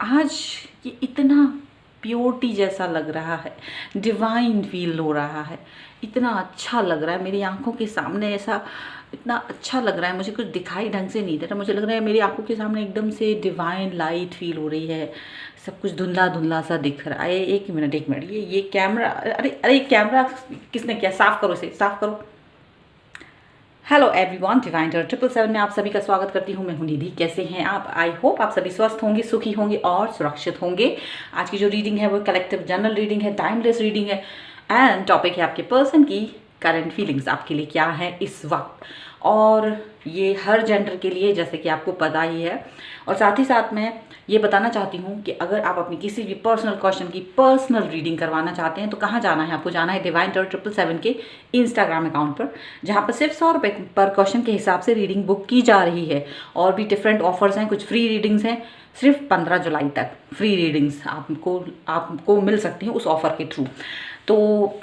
आज ये इतना प्योरिटी जैसा लग रहा है, डिवाइन फील हो रहा है, इतना अच्छा लग रहा है मेरी आंखों के सामने, ऐसा इतना अच्छा लग रहा है, मुझे कुछ दिखाई ढंग से नहीं दे रहा, मुझे लग रहा है मेरी आंखों के सामने एकदम से डिवाइन लाइट फील हो रही है, सब कुछ धुंधला धुंधला सा दिख रहा है। एक मिनट, ये कैमरा, अरे कैमरा किसने किया? साफ करो इसे, साफ करो। हेलो एवरीवन, डिवाइन टर 777 में आप सभी का स्वागत करती हूँ। मैं हूँ निधि। कैसे हैं आप? आई होप आप सभी स्वस्थ होंगे, सुखी होंगे और सुरक्षित होंगे। आज की जो रीडिंग है वो कलेक्टिव जनरल रीडिंग है, टाइमलेस रीडिंग है एंड टॉपिक है आपके पर्सन की करंट फीलिंग्स आपके लिए क्या है इस वक्त, और ये हर जेंडर के लिए जैसे कि आपको पता ही है। और साथ ही साथ मैं ये बताना चाहती हूँ कि अगर आप अपनी किसी भी पर्सनल क्वेश्चन की पर्सनल रीडिंग करवाना चाहते हैं तो कहाँ जाना है? आपको जाना है डिवाइन टर 777 के इंस्टाग्राम अकाउंट पर, जहाँ पर सिर्फ 100 रुपये पर क्वेश्चन के हिसाब से रीडिंग बुक की जा रही है। और भी डिफरेंट ऑफर्स हैं, कुछ फ्री रीडिंग्स हैं, सिर्फ 15 जुलाई तक फ्री रीडिंग्स आपको मिल सकती हैं उस ऑफर के थ्रू। तो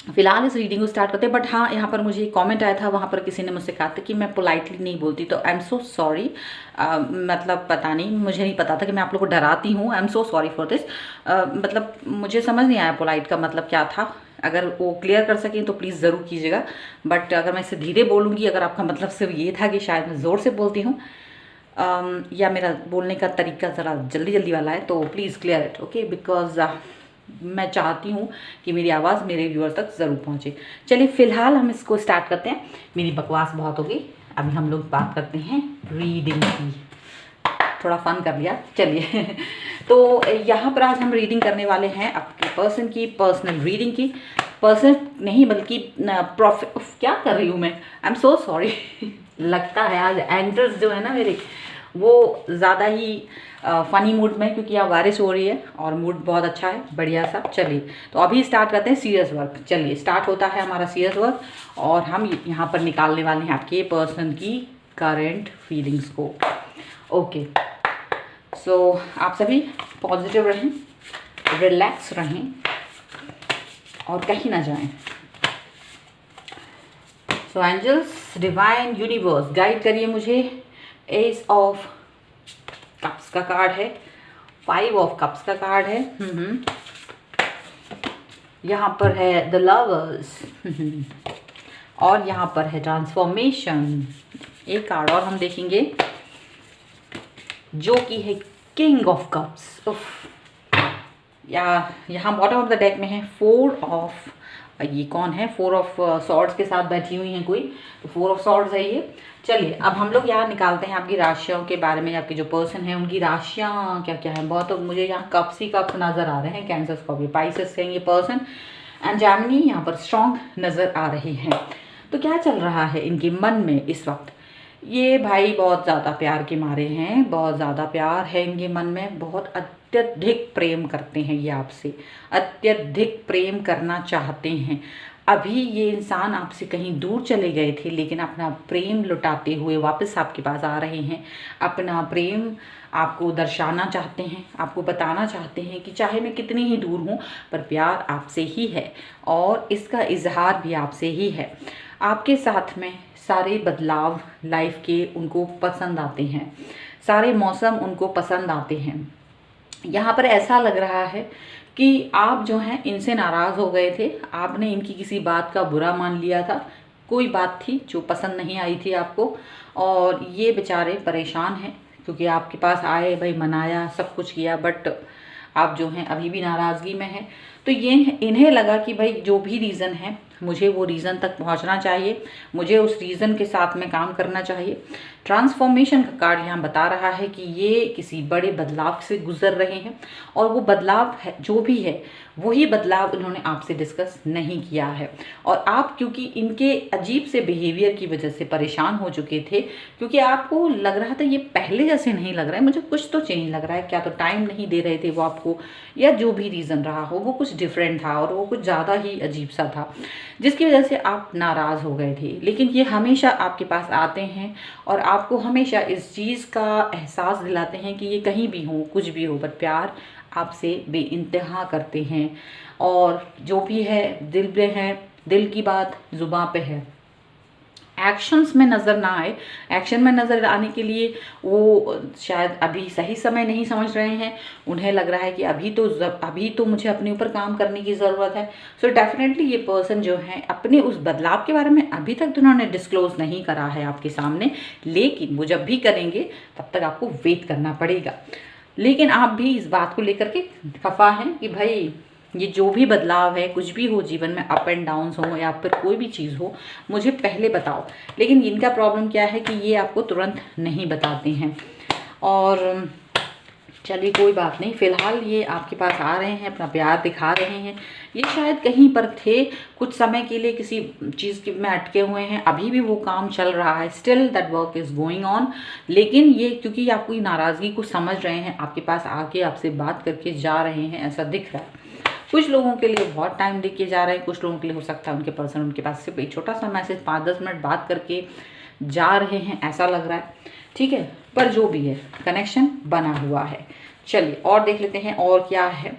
फिलहाल इस रीडिंग को स्टार्ट करते हैं। बट हाँ, यहाँ पर मुझे एक कमेंट आया था, वहाँ पर किसी ने मुझसे कहा था कि मैं पोलाइटली नहीं बोलती, तो आई एम सो सॉरी। मतलब पता नहीं, मुझे नहीं पता था कि मैं आप लोगों को डराती हूँ। I am so sorry for this. मतलब मुझे समझ नहीं आया पोलाइट का मतलब क्या था। अगर वो क्लियर कर सकें तो प्लीज़ ज़रूर कीजिएगा। बट अगर मैं इसे धीरे बोलूँगी, अगर आपका मतलब सिर्फ ये था कि शायद मैं ज़ोर से बोलती हूँ या मेरा बोलने का तरीका ज़रा जल्दी जल्दी वाला है, तो please clear it, okay? Because मैं चाहती हूँ कि मेरी आवाज़ मेरे व्यूअर तक ज़रूर पहुँचे। चलिए फिलहाल हम इसको स्टार्ट करते हैं। मेरी बकवास बहुत हो गई, अभी हम लोग बात करते हैं रीडिंग की। थोड़ा फन कर लिया, चलिए। तो यहाँ पर आज हम रीडिंग करने वाले हैं आपके पर्सन की पर्सनल रीडिंग की। पर्सन नहीं बल्कि क्या कर रही हूँ मैं? I am so sorry. लगता है आज एंकर्स जो है ना मेरे, वो ज़्यादा ही फ़नी मूड में, क्योंकि यहाँ बारिश हो रही है और मूड बहुत अच्छा है, बढ़िया सा। चलिए तो अभी स्टार्ट करते हैं सीरियस वर्क। चलिए स्टार्ट होता है हमारा सीरियस वर्क, और हम यहाँ पर निकालने वाले हैं आपके पर्सन की करेंट फीलिंग्स को। ओके, सो आप सभी पॉजिटिव रहें, रिलैक्स रहें और कहीं ना जाएं। सो एंजल्स, डिवाइन यूनिवर्स, गाइड करिए मुझे। एस ऑफ कप्स का कार्ड है, 5 ऑफ कप्स का कार्ड है, यहाँ पर है द लवर्स, और यहाँ पर है ट्रांसफॉर्मेशन। एक कार्ड और हम देखेंगे जो कि है किंग ऑफ कप्स। या यहाँ बॉटम ऑफ द डेक में है 4 ऑफ, ये कौन है? 4 ऑफ सॉर्ड्स के साथ बैठी हुई हैं कोई, तो 4 ऑफ सॉर्ड्स है ये। चलिए अब हम लोग यहाँ निकालते हैं आपकी राशियों के बारे में। आपकी जो पर्सन है उनकी राशियाँ क्या क्या है। बहुत तो मुझे यहाँ कप्स ही कप्स नज़र आ रहे हैं। कैंसर, स्कॉर्पियो, पाइसेस हैं ये पर्सन, एंड जेमिनी यहाँ पर स्ट्रॉन्ग नज़र आ रही हैं। तो क्या चल रहा है इनके मन में इस वक्त? ये भाई बहुत ज़्यादा प्यार के मारे हैं, बहुत ज़्यादा प्यार है इनके मन में, बहुत अत्यधिक प्रेम करते हैं ये आपसे, अत्यधिक प्रेम करना चाहते हैं। अभी ये इंसान आपसे कहीं दूर चले गए थे, लेकिन अपना प्रेम लुटाते हुए वापस आपके पास आ रहे हैं। अपना प्रेम आपको दर्शाना चाहते हैं, आपको बताना चाहते हैं कि चाहे मैं कितनी ही दूर हूँ पर प्यार आपसे ही है, और इसका इजहार भी आपसे ही है। आपके साथ में सारे बदलाव लाइफ के उनको पसंद आते हैं, सारे मौसम उनको पसंद आते हैं। यहाँ पर ऐसा लग रहा है कि आप जो हैं इनसे नाराज़ हो गए थे, आपने इनकी किसी बात का बुरा मान लिया था, कोई बात थी जो पसंद नहीं आई थी आपको, और ये बेचारे परेशान हैं क्योंकि आपके पास आए, भाई मनाया, सब कुछ किया, बट आप जो हैं अभी भी नाराज़गी में हैं। तो ये इन्हें लगा कि भाई जो भी रीज़न है मुझे वो रीज़न तक पहुंचना चाहिए, मुझे उस रीज़न के साथ में काम करना चाहिए। ट्रांसफॉर्मेशन का कार्ड यहाँ बता रहा है कि ये किसी बड़े बदलाव से गुजर रहे हैं, और वो बदलाव है जो भी है वही बदलाव उन्होंने आपसे डिस्कस नहीं किया है। और आप क्योंकि इनके अजीब से बिहेवियर की वजह से परेशान हो चुके थे, क्योंकि आपको लग रहा था ये पहले जैसे नहीं लग रहा है, मुझे कुछ तो चेंज लग रहा है, क्या तो टाइम नहीं दे रहे थे वो आपको, या जो भी रीज़न रहा हो वो कुछ डिफरेंट था और वो कुछ ज़्यादा ही अजीब सा था, जिसकी वजह से आप नाराज़ हो गए थे। लेकिन ये हमेशा आपके पास आते हैं और आपको हमेशा इस चीज़ का एहसास दिलाते हैं कि ये कहीं भी हो, कुछ भी हो, पर प्यार आपसे बेइंतहा करते हैं। और जो भी है दिल पे है, दिल की बात ज़ुबां पे है, एक्शंस में नज़र ना आए। एक्शन में नज़र आने के लिए वो शायद अभी सही समय नहीं समझ रहे हैं, उन्हें लग रहा है कि अभी तो मुझे अपने ऊपर काम करने की ज़रूरत है। सो डेफिनेटली ये पर्सन जो है अपने उस बदलाव के बारे में अभी तक तो उन्होंने डिस्क्लोज नहीं करा है आपके सामने, लेकिन वो जब भी करेंगे तब तक आपको वेट करना पड़ेगा। लेकिन आप भी इस बात को लेकर के खफा हैं कि भाई ये जो भी बदलाव है, कुछ भी हो जीवन में, अप एंड डाउन्स हो या फिर कोई भी चीज़ हो, मुझे पहले बताओ। लेकिन इनका प्रॉब्लम क्या है कि ये आपको तुरंत नहीं बताते हैं। और चलिए कोई बात नहीं, फ़िलहाल ये आपके पास आ रहे हैं, अपना प्यार दिखा रहे हैं। ये शायद कहीं पर थे, कुछ समय के लिए किसी चीज़ में अटके हुए हैं, अभी भी वो काम चल रहा है, still that work is going on. लेकिन ये क्योंकि आपकी नाराज़गी को समझ रहे हैं, आपके पास आके आपसे बात करके जा रहे हैं, ऐसा दिख रहा है। कुछ लोगों के लिए बहुत टाइम दे के जा रहे हैं, कुछ लोगों के लिए हो सकता है उनके पर्सन उनके पास सिर्फ एक छोटा सा मैसेज 5-10 मिनट बात करके जा रहे हैं, ऐसा लग रहा है। ठीक है, पर जो भी है कनेक्शन बना हुआ है। चलिए और देख लेते हैं और क्या है।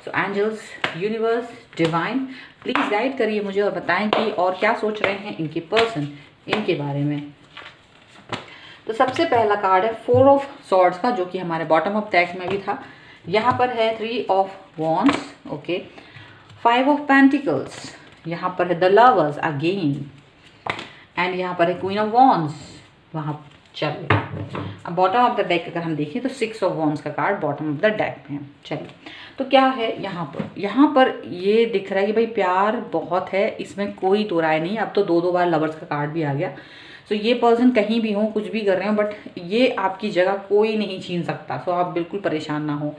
So angels, universe, divine, please guide करिए मुझे और बताएं कि और क्या सोच रहे हैं इनके पर्सन इनके बारे में। तो सबसे पहला कार्ड है 4 ऑफ सॉर्ड्स का, जो कि हमारे बॉटम ऑफ डेक में भी था। यहाँ पर है 3 of wands, okay, 5 of pentacles, यहाँ पर है द लवर्स अगेन, एंड यहाँ पर है क्वीन ऑफ वॉन्ड्स। वहाँ चलिए अब बॉटम ऑफ द डेक अगर हम देखें तो 6 ऑफ वॉन्ड्स का card bottom of the deck में है। चलिए तो क्या है यहाँ पर ये दिख रहा है कि भाई प्यार बहुत है, इसमें कोई दो राय नहीं। अब तो 2-2 बार लवर्स का कार्ड भी आ गया। सो ये पर्सन कहीं भी हो, कुछ भी कर रहे हो, बट ये आपकी जगह कोई नहीं छीन सकता। सो आप बिल्कुल परेशान ना हो।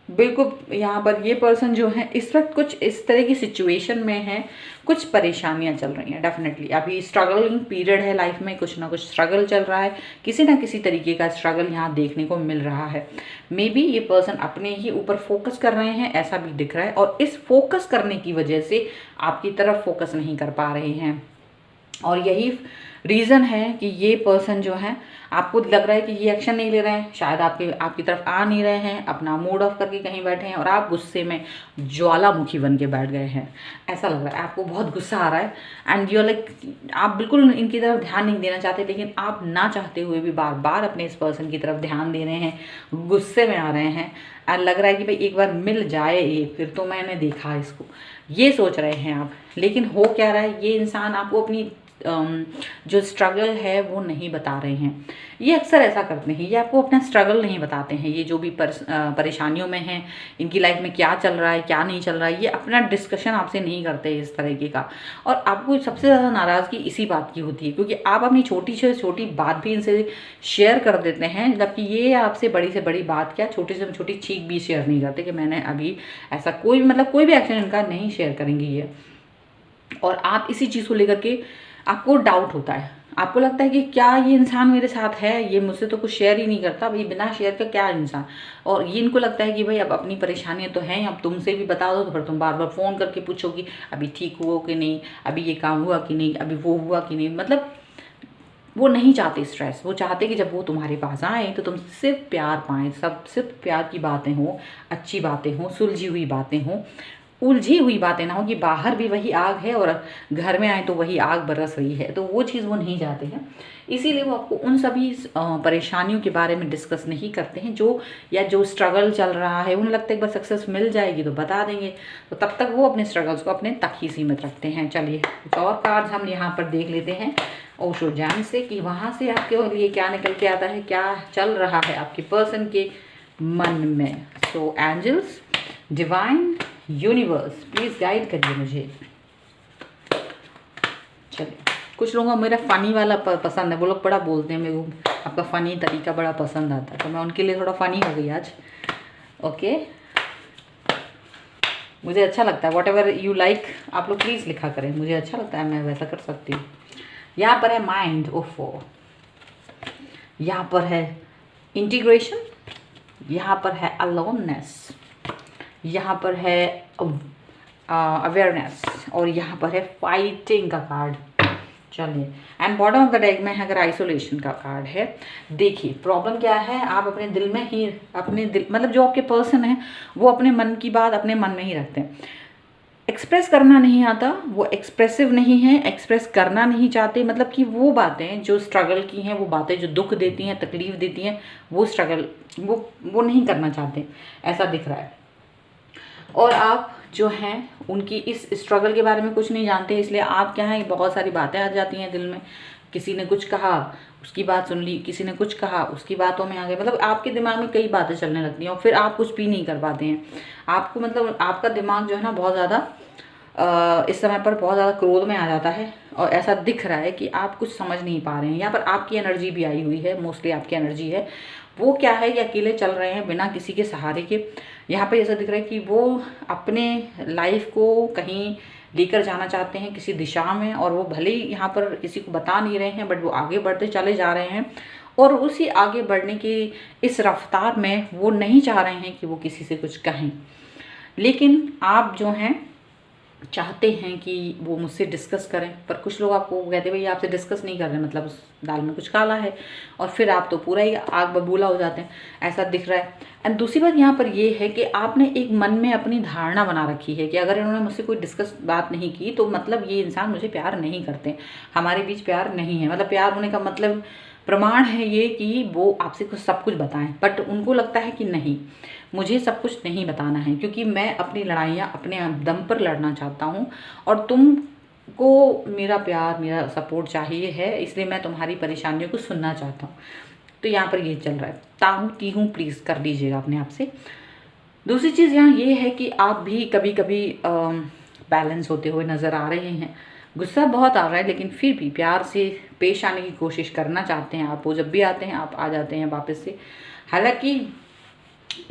बिल्कुल यहाँ पर ये पर्सन जो है इस वक्त कुछ इस तरह की सिचुएशन में है, कुछ परेशानियाँ चल रही हैं। डेफिनेटली अभी स्ट्रगलिंग पीरियड है लाइफ में, कुछ ना कुछ स्ट्रगल चल रहा है, किसी ना किसी तरीके का स्ट्रगल यहाँ देखने को मिल रहा है। मे बी ये पर्सन अपने ही ऊपर फोकस कर रहे हैं, ऐसा भी दिख रहा है, और इस फोकस करने की वजह से आपकी तरफ फोकस नहीं कर पा रहे हैं। और यही रीज़न है कि ये पर्सन जो है आपको लग रहा है कि ये एक्शन नहीं ले रहे हैं, शायद आपकी तरफ आ नहीं रहे हैं, अपना मूड ऑफ करके कहीं बैठे हैं और आप गुस्से में ज्वालामुखी बन के बैठ गए हैं। ऐसा लग रहा है आपको बहुत गुस्सा आ रहा है, एंड यू लाइक आप बिल्कुल इनकी तरफ ध्यान नहीं देना चाहते, लेकिन आप ना चाहते हुए भी बार बार अपने इस पर्सन की तरफ ध्यान दे रहे हैं, गुस्से में आ रहे हैं, और लग रहा है कि भाई एक बार मिल जाए ये, फिर तो मैंने देखा इसको, ये सोच रहे हैं आप। लेकिन हो क्या रहा है, ये इंसान आपको अपनी जो स्ट्रगल है वो नहीं बता रहे हैं। ये अक्सर ऐसा करते हैं, ये आपको अपना स्ट्रगल नहीं बताते हैं। ये जो भी परेशानियों में हैं, इनकी लाइफ में क्या चल रहा है क्या नहीं चल रहा है, ये अपना डिस्कशन आपसे नहीं करते इस तरीके का। और आपको सबसे ज़्यादा नाराज़गी इसी बात की होती है, क्योंकि आप अपनी छोटी से छोटी बात भी इनसे शेयर कर देते हैं, जबकि ये आपसे बड़ी से बड़ी बात क्या, छोटी से छोटी चीख भी शेयर नहीं करते कि मैंने अभी ऐसा कोई कोई भी एक्शन इनका नहीं शेयर करेंगे ये। और आप इसी चीज़ को लेकर के आपको डाउट होता है, आपको लगता है कि क्या ये इंसान मेरे साथ है, ये मुझसे तो कुछ शेयर ही नहीं करता, भाई बिना शेयर का क्या इंसान। और ये इनको लगता है कि भाई अब अपनी परेशानियां तो हैं, अब तुमसे भी बता दो तो फिर तुम बार बार फ़ोन करके पूछोगी अभी ठीक हुआ कि नहीं, अभी ये काम हुआ कि नहीं, अभी वो हुआ कि नहीं। मतलब वो नहीं चाहते स्ट्रेस, वो चाहते कि जब वो तुम्हारे पास आए तो तुम सिर्फ प्यार पाएँ, सब सिर्फ प्यार की बातें हों, अच्छी बातें हों, सुलझी हुई बातें हों, उलझी हुई बातें ना हो कि बाहर भी वही आग है और घर में आए तो वही आग बरस रही है। तो वो चीज़ वो नहीं चाहते हैं, इसीलिए वो आपको उन सभी परेशानियों के बारे में डिस्कस नहीं करते हैं जो स्ट्रगल चल रहा है। उन्हें लगता है एक बार सक्सेस मिल जाएगी तो बता देंगे, तो तब तक वो अपने स्ट्रगल्स को अपने तक ही सीमित रखते हैं। चलिए कुछ और कार्ड्स हम यहाँ पर देख लेते हैं ओशो जैन से, कि वहाँ से आपके लिए क्या निकल के आता है, क्या चल रहा है आपके पर्सन के मन में। So angels, divine, universe, please guide करिए मुझे। चलिए कुछ लोगों को मेरा फ़नी वाला पसंद है, वो लोग बड़ा बोलते हैं मेरे को आपका फ़नी तरीका बड़ा पसंद आता है, तो मैं उनके लिए थोड़ा फ़नी हो गई आज। ओके, मुझे अच्छा लगता है, वॉट एवर यू लाइक आप लोग प्लीज़ लिखा करें, मुझे अच्छा लगता है, मैं वैसा कर सकती हूँ। यहाँ पर है माइंड, ओफो, यहाँ पर है इंटीग्रेशन, यहाँ पर है अलोननेस, यहाँ पर है अवेयरनेस, और यहाँ पर है फाइटिंग का कार्ड। चलिए and bottom of the deck में अगर आइसोलेशन का कार्ड है। देखिए प्रॉब्लम क्या है, आप अपने दिल में ही जो आपके पर्सन है वो अपने मन की बात अपने मन में ही रखते हैं। एक्सप्रेस करना नहीं आता, वो एक्सप्रेसिव नहीं है, एक्सप्रेस करना नहीं चाहते, मतलब कि वो बातें जो स्ट्रगल की हैं, वो बातें जो दुख देती हैं, तकलीफ़ देती हैं, वो स्ट्रगल वो नहीं करना चाहते, ऐसा दिख रहा है। और आप जो हैं उनकी इस स्ट्रगल के बारे में कुछ नहीं जानते, इसलिए आप क्या है, बहुत सारी बातें आ जाती हैं दिल में। किसी ने कुछ कहा, उसकी बात सुन ली, किसी ने कुछ कहा, उसकी बातों में आ गए, मतलब आपके दिमाग में कई बातें चलने लगती हैं और फिर आप कुछ भी नहीं कर पाते हैं। आपको मतलब आपका दिमाग जो है ना बहुत ज़्यादा इस समय पर बहुत ज़्यादा क्रोध में आ जाता है और ऐसा दिख रहा है कि आप कुछ समझ नहीं पा रहे हैं। यहाँ पर आपकी एनर्जी भी आई हुई है, मोस्टली आपकी एनर्जी है वो क्या है कि अकेले चल रहे हैं बिना किसी के सहारे के। यहाँ पर ऐसा दिख रहा है कि वो अपने लाइफ को कहीं लेकर जाना चाहते हैं किसी दिशा में, और वो भले ही यहाँ पर किसी को बता नहीं रहे हैं, बट वो आगे बढ़ते चले जा रहे हैं और उसी आगे बढ़ने की इस रफ्तार में वो नहीं चाह रहे हैं कि वो किसी से कुछ कहें। लेकिन आप जो हैं चाहते हैं कि वो मुझसे डिस्कस करें, पर कुछ लोग आपको कहते हैं भाई आपसे डिस्कस नहीं कर रहे, मतलब उस दाल में कुछ काला है, और फिर आप तो पूरा ही आग बबूला हो जाते हैं, ऐसा दिख रहा है। एंड दूसरी बात यहाँ पर ये है कि आपने एक मन में अपनी धारणा बना रखी है कि अगर इन्होंने मुझसे कोई डिस्कस बात नहीं की तो मतलब ये इंसान मुझे प्यार नहीं करते, हमारे बीच प्यार नहीं है, मतलब प्यार होने का मतलब प्रमाण है ये कि वो आपसे कुछ सब कुछ बताएं। बट उनको लगता है कि नहीं, मुझे सब कुछ नहीं बताना है, क्योंकि मैं अपनी लड़ाइयाँ अपने दम पर लड़ना चाहता हूँ और तुमको मेरा प्यार, मेरा सपोर्ट चाहिए है, इसलिए मैं तुम्हारी परेशानियों को सुनना चाहता हूँ। तो यहाँ पर ये चल रहा है, ताहू तीहू प्लीज़ कर लीजिएगा अपने आप से। दूसरी चीज़ यहाँ ये है कि आप भी कभी कभी बैलेंस होते हुए नज़र आ रहे हैं। गुस्सा बहुत आ रहा है लेकिन फिर भी प्यार से पेश आने की कोशिश करना चाहते हैं आप। वो जब भी आते हैं आप आ जाते हैं वापस से। हालांकि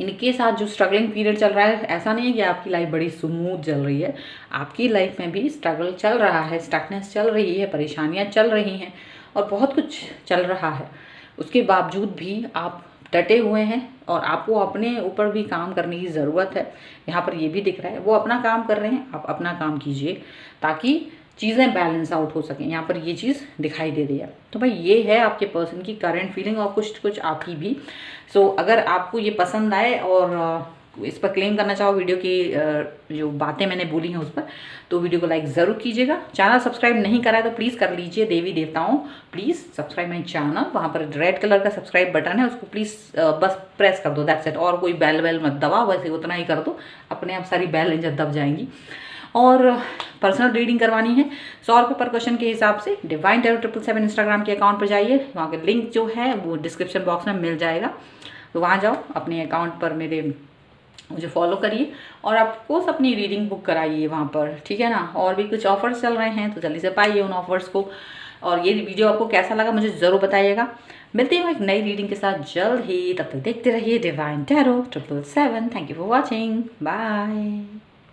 इनके साथ जो स्ट्रगलिंग पीरियड चल रहा है, ऐसा नहीं है कि आपकी लाइफ बड़ी स्मूथ चल रही है, आपकी लाइफ में भी स्ट्रगल चल रहा है, स्टकनेस चल रही है, परेशानियाँ चल रही हैं और बहुत कुछ चल रहा है। उसके बावजूद भी आप डटे हुए हैं और आपको अपने ऊपर भी काम करने की ज़रूरत है। यहाँ पर ये भी दिख रहा है, वो अपना काम कर रहे हैं, आप अपना काम कीजिए ताकि चीज़ें बैलेंस आउट हो सकें। यहाँ पर ये चीज़ दिखाई दे रही है। तो भाई ये है आपके पर्सन की करंट फीलिंग और कुछ कुछ आपकी भी। सो अगर आपको ये पसंद आए और इस पर क्लेम करना चाहो वीडियो की जो बातें मैंने बोली हैं उस पर, तो वीडियो को लाइक ज़रूर कीजिएगा। चैनल सब्सक्राइब नहीं करा है तो प्लीज़ कर लीजिए। देवी देवताओं प्लीज़ सब्सक्राइब माई चैनल, वहाँ पर रेड कलर का सब्सक्राइब बटन है, उसको प्लीज़ बस प्रेस कर दो, दैट्स इट। और कोई बेल वेल मत दबाओ, वैसे उतना ही कर दो, अपने आप सारी बेल इंजन दब जाएंगी। और पर्सनल रीडिंग करवानी है 100 रुपये पर क्वेश्चन के हिसाब से डिवाइन टैरो 777 इंस्टाग्राम के अकाउंट पर जाइए, वहाँ का लिंक जो है वो डिस्क्रिप्शन बॉक्स में मिल जाएगा। तो वहाँ जाओ, अपने अकाउंट पर मुझे फॉलो करिए और आपको अपनी रीडिंग बुक कराइए वहाँ पर, ठीक है ना। और भी कुछ ऑफर्स चल रहे हैं तो जल्दी से पाइए उन ऑफर्स को। और ये वीडियो आपको कैसा लगा मुझे ज़रूर बताइएगा। मिलते हैं एक नई रीडिंग के साथ जल्द ही, तब तक देखते रहिए divine tarot 777। Thank you for watching, bye.